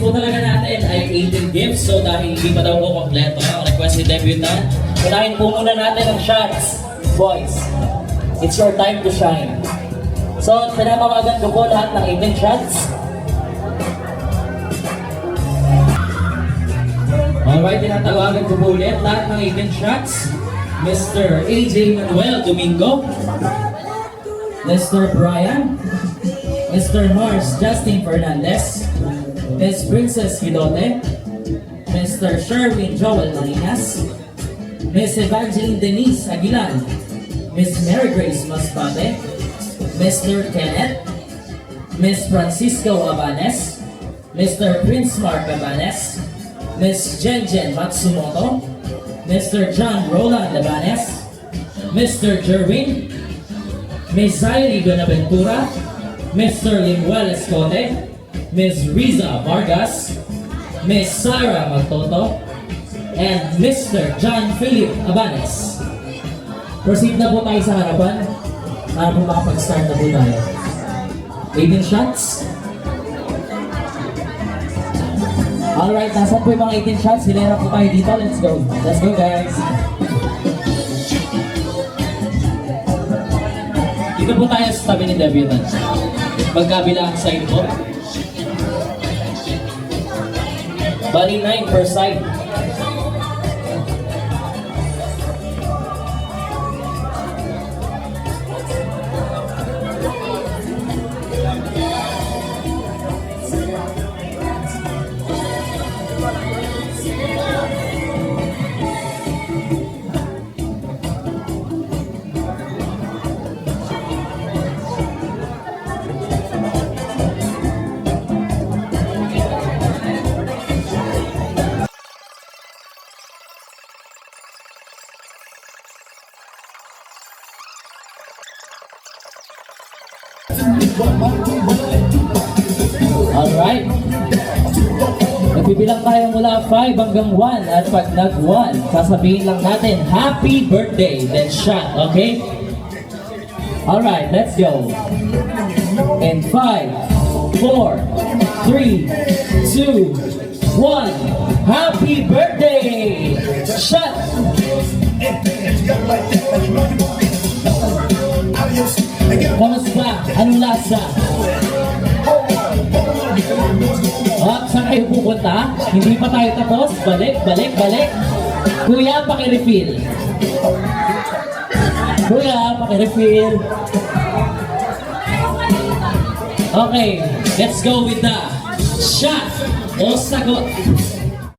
po talaga natin ay 18 gifts. So dahil hindi pa daw po kompleto ang request ni debutant, unahin po muna natin ang shots. Boys, it's your time to shine. So, pinapamagan ko po lahat ng 18 shots. Alright, tinatawagan ko po ulit lahat ng 18 shots. Mr. AJ Manuel Domingo, Mr. Brian, Mr. Mars Justin Fernandez, Ms. Princess Hilote, Mr. Sherwin Joel Marinas, Ms. Evangeline Denise Aguilar, Ms. Mary Grace Masbate, Mr. Kenneth, Ms. Francisco Abanes, Mr. Prince Mark Abanes, Ms. Jenjen Matsumoto, Mr. John Roland Abanes, Mr. Jerwin, Ms. Zairi Buenaventura, Mr. Limuel Escote, Ms. Riza Vargas, Ms. Sarah Magtoto, and Mr. John Philip Abanes. Proceed na po tayo sa harapan para po makapag-start na po tayo. 18 shots. Alright, nasa po yung mga 18 shots. Hilera po tayo dito. Let's go. Let's go, guys. Dito po tayo sa tabi ni debutant. Magkabila ang side po. Bali 9 per side. Alright. Nagbibilang tayo mula 5 hanggang 1 at pag nag-1, sasabihin lang natin, Happy Birthday, then shot, okay? Alright, let's go. In 5, 4, 3, 2, 1, Happy Birthday! Shot! Kamusta? Anong lasa? Saan kayo pupunta? Hindi pa tayo tapos? Balik, balik, balik. Kuya, pakirefill. Kuya, pakirefill. Okay, let's go with the shot o sagot.